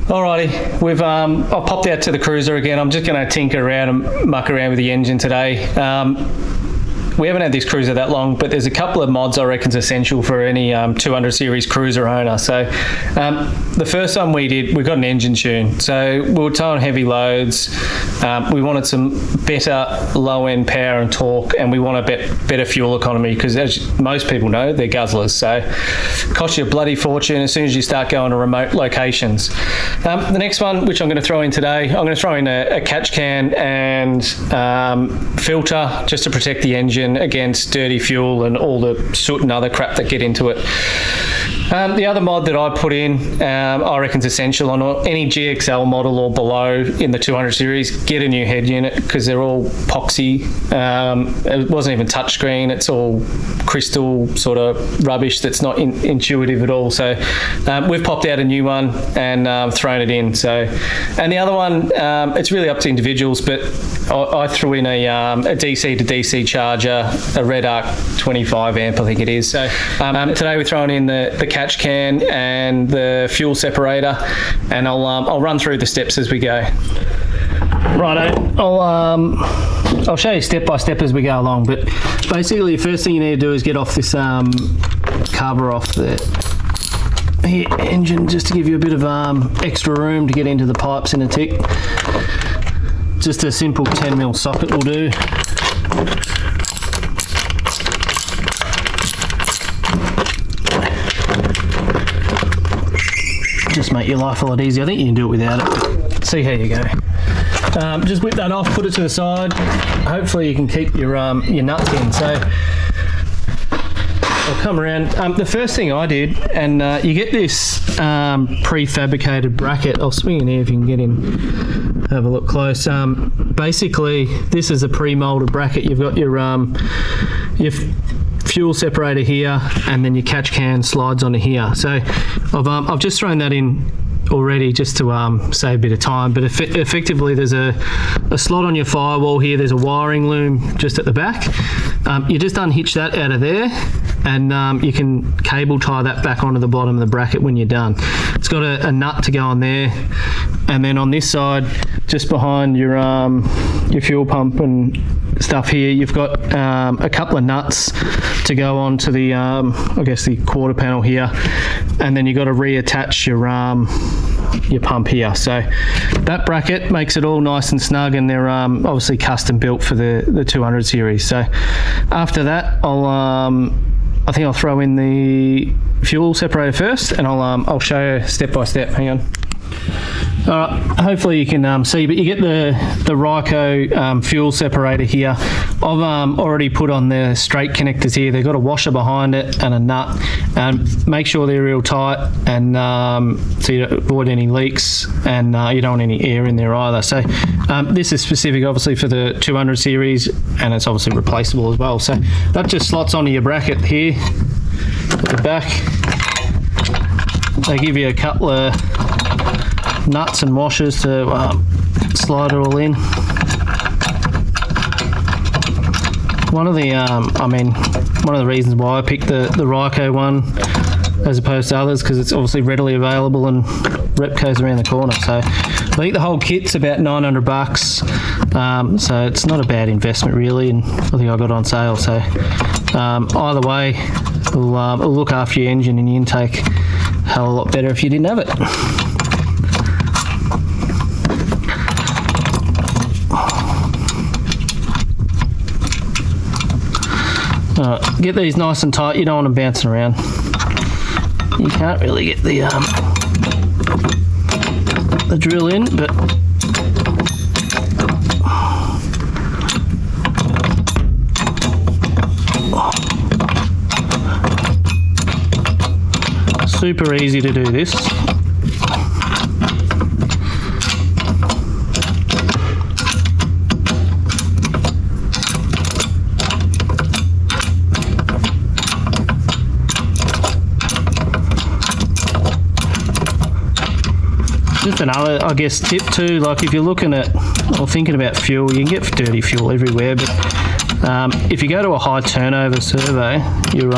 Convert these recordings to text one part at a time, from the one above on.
Alrighty, I've popped out to the cruiser again. I'm just going to tinker around and muck around with the engine today. We haven't had this cruiser that long, but there's a couple of mods I reckon is essential for any 200 series cruiser owner. So the first one we did, we got an engine tune. So we were towing heavy loads. We wanted some better low-end power and torque, and we want a better fuel economy because, as most people know, they're guzzlers. So it costs you a bloody fortune as soon as you start going to remote locations. The next one, which I'm going to throw in today, I'm going to throw in a catch can and filter just to protect the engine against dirty fuel and all the soot and other crap that get into it. The other mod that I put in, I reckon is essential on any GXL model or below in the 200 series, get a new head unit because they're all epoxy. It wasn't even touchscreen, it's all crystal sort of rubbish that's not intuitive at all. So we've popped out a new one and thrown it in. So, and the other one, it's really up to individuals, but I threw in a DC to DC charger, a Red Arc 25 amp, I think it is. So today we're throwing in the catch can and the fuel separator, and I'll run through the steps as we go. Righto, I'll show you step by step as we go along, but basically the first thing you need to do is get off this cover off the engine just to give you a bit of extra room to get into the pipes in a tick. Just a simple 10mm socket will do. Just make your life a lot easier. I think you can do it without it. See how you go. Just whip that off, put it to the side. Hopefully you can keep your nuts in. So I'll come around. The first thing I did, and you get this prefabricated bracket. I'll swing in here if you can get in. Have a look close. Basically, this is a pre-molded bracket. You've got your fuel separator here, and then your catch can slides onto here. So I've just thrown that in already just to save a bit of time, but effectively there's a slot on your firewall here. There's a wiring loom just at the back. You just unhitch that out of there, and you can cable tie that back onto the bottom of the bracket when you're done. It's got a nut to go on there, and then on this side, just behind your fuel pump and stuff here, you've got a couple of nuts to go on to the I guess the quarter panel here, and then you've got to reattach your pump here. So that bracket makes it all nice and snug, and they're obviously custom built for the 200 series. So after that, I think I'll throw in the fuel separator first, and I'll show you step by step. Hang on. Alright, hopefully you can see, but you get the Ryco fuel separator here. I've already put on the straight connectors here. They've got a washer behind it and a nut. Make sure they're real tight, and so you avoid any leaks, and you don't want any air in there either. So this is specific obviously for the 200 series, and it's obviously replaceable as well. So that just slots onto your bracket here at the back. They give you a couple of nuts and washers to slide it all in. One of the reasons why I picked the Ryco one as opposed to others, because it's obviously readily available and Repco's around the corner. So I think the whole kit's about $900, so it's not a bad investment really, and I think I got it on sale. So either way, it'll look after your engine and your intake a hell of a lot better if you didn't have it. Get these nice and tight. You don't want them bouncing around. You can't really get the drill in, but super easy to do this. Just another, I guess, tip too, like if you're looking at or thinking about fuel, you can get dirty fuel everywhere, but if you go to a high turnover servo, you're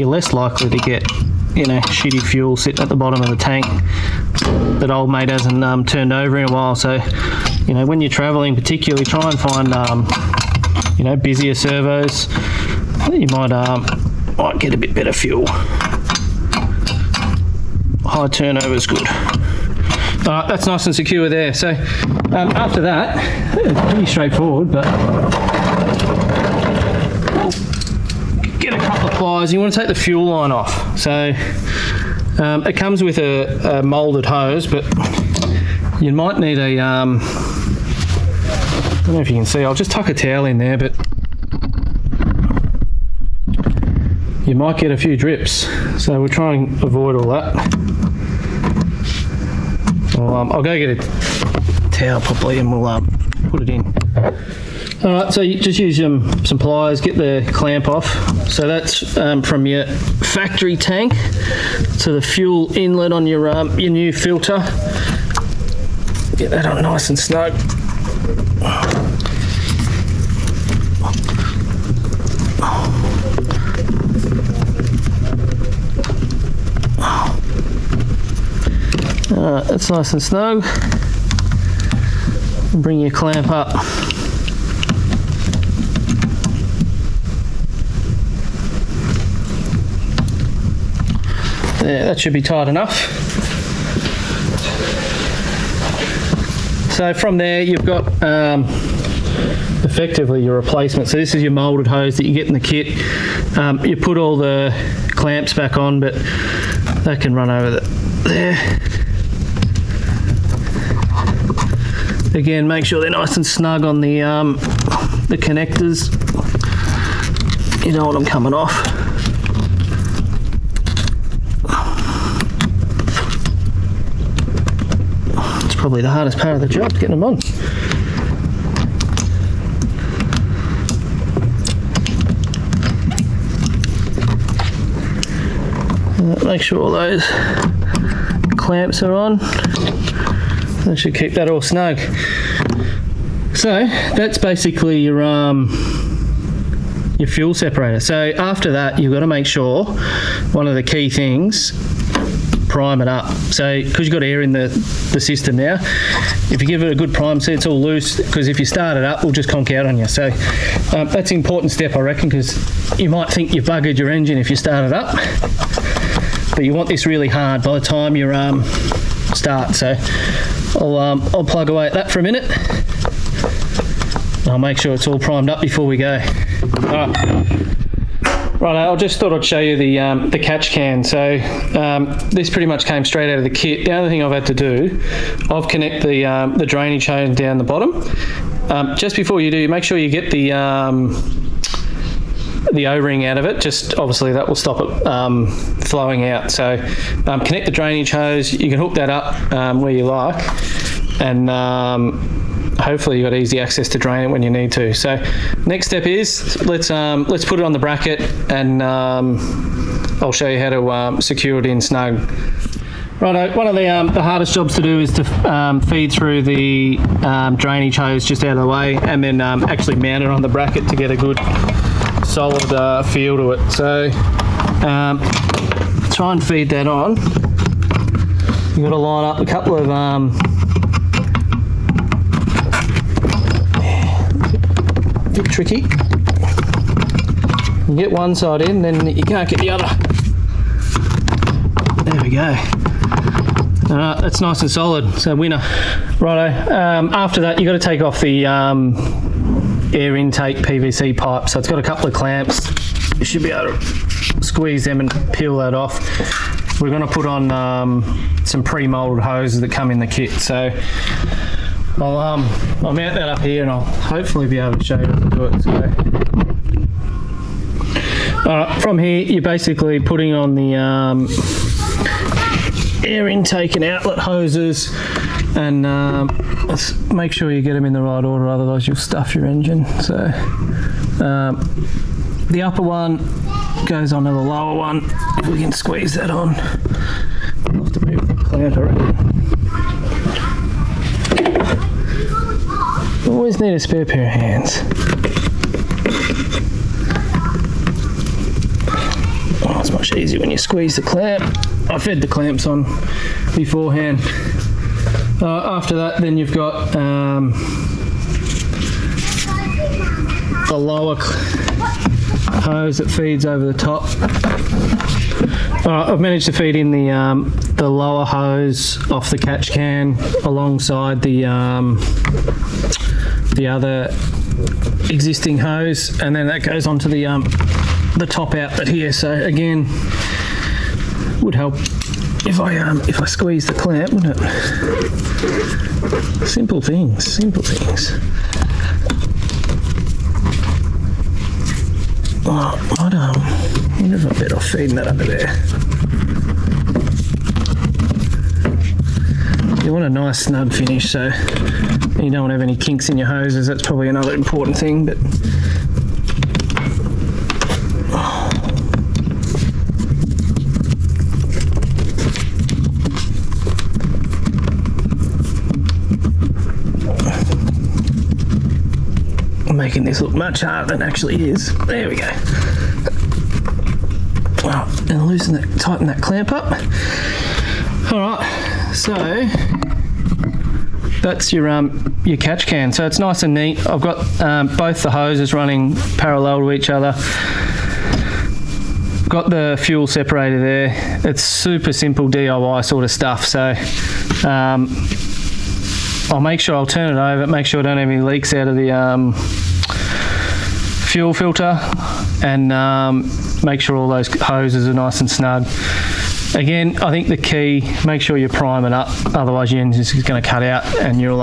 less likely to get, shitty fuel sitting at the bottom of the tank. that old mate hasn't turned over in a while. So, you know, when you're travelling, particularly, try and find, you know, busier servos. You might get a bit better fuel. High turnover is good. That's nice and secure there. So after that, it's pretty straightforward, but get a couple of pliers. You want to take the fuel line off. So it comes with a moulded hose, but you might need a, I don't know if you can see, I'll just tuck a towel in there, but you might get a few drips. So we'll try and avoid all that. I'll go get a towel properly and we'll put it in. Alright, so you just use some pliers, get the clamp off. So that's from your factory tank to the fuel inlet on your new filter. Get that on nice and snug. That's nice and snug. Bring your clamp up. There, that should be tight enough. So from there you've got effectively your replacement. So this is your moulded hose that you get in the kit. You put all the clamps back on, but they can run over there. Again, make sure they're nice and snug on the connectors. You don't want them coming off. It's probably the hardest part of the job, getting them on. Make sure all those clamps are on. That should keep that all snug. So that's basically your fuel separator. So after that, you've got to make sure, one of the key things, prime it up. So because you've got air in the system now, if you give it a good prime, see it's all loose, because if you start it up, it'll just conk out on you. So that's an important step, I reckon, because you might think you've buggered your engine if you start it up, but you want this really hard by the time you start. So I'll plug away at that for a minute. I'll make sure it's all primed up before we go. Right, I just thought I'd show you the catch can. So this pretty much came straight out of the kit. The only thing I've had to do, I've connected the drainage hose down the bottom. Just before you do, make sure you get the O-ring out of it. Just obviously that will stop it flowing out. So connect the drainage hose. You can hook that up where you like, and hopefully you've got easy access to drain it when you need to. So next step is let's put it on the bracket, and I'll show you how to secure it in snug. Right, one of the hardest jobs to do is to feed through the drainage hose just out of the way, and then actually mount it on the bracket to get a good solid feel to it. So try and feed that on. You've got to line up a couple of a bit tricky. You get one side in, then you can't get the other. There we go. Alright, that's nice and solid. So winner. Righto. After that, you've got to take off the air intake PVC pipe. So it's got a couple of clamps. You should be able to squeeze them and peel that off. We're going to put on some pre-moulded hoses that come in the kit. So I'll mount that up here, and I'll hopefully be able to show you how to do it. So, from here, you're basically putting on the air intake and outlet hoses, and let's make sure you get them in the right order, otherwise you'll stuff your engine. So the upper one goes onto the lower one. If we can squeeze that on, I'll have to move the clamp around. Always need a spare pair of hands. Oh, it's much easier when you squeeze the clamp. I fed the clamps on beforehand. After that, then you've got the lower hose that feeds over the top. I've managed to feed in the lower hose off the catch can alongside the other existing hose, and then that goes onto the top outlet here. So again, would help if I squeeze the clamp, wouldn't it? Simple things, simple things. Oh, I wonder if I'm better off feeding that under there. You want a nice snug finish, so you don't want to have any kinks in your hoses. That's probably another important thing. But making this look much harder than it actually is. There we go. Well, and tighten that clamp up. All right, so that's your catch can. So it's nice and neat. I've got both the hoses running parallel to each other. Got the fuel separator there. It's super simple DIY sort of stuff. So I'll make sure I'll turn it over, make sure I don't have any leaks out of the fuel filter, and make sure all those hoses are nice and snug. Again, I think the key, make sure you prime it up, otherwise your engine's going to cut out and you'll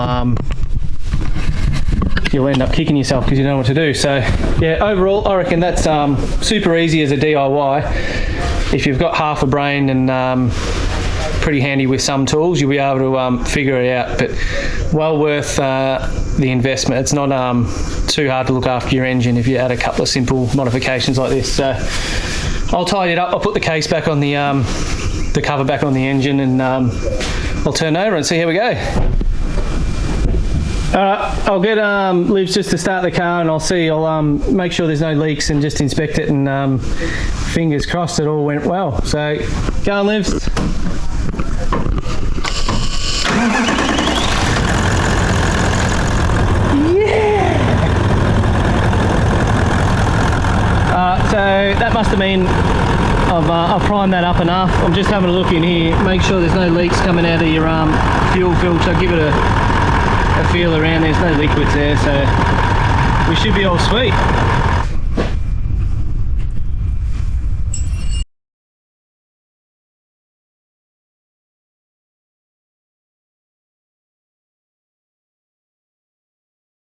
end up kicking yourself because you don't know what to do. So yeah, overall I reckon that's super easy as a DIY. If you've got half a brain and pretty handy with some tools, you'll be able to figure it out, but well worth the investment. It's not too hard to look after your engine if you add a couple of simple modifications like this. So I'll tidy it up, I'll put the case back on the cover back on the engine, and I'll turn over and see how we go. I'll get Livs just to start the car, and I'll make sure there's no leaks and just inspect it, and fingers crossed it all went well. So go on, Livs. So that must have been, I've primed that up enough. I'm just having a look in here, make sure there's no leaks coming out of your fuel filter. Give it a feel around, there's no liquids there, so we should be all sweet.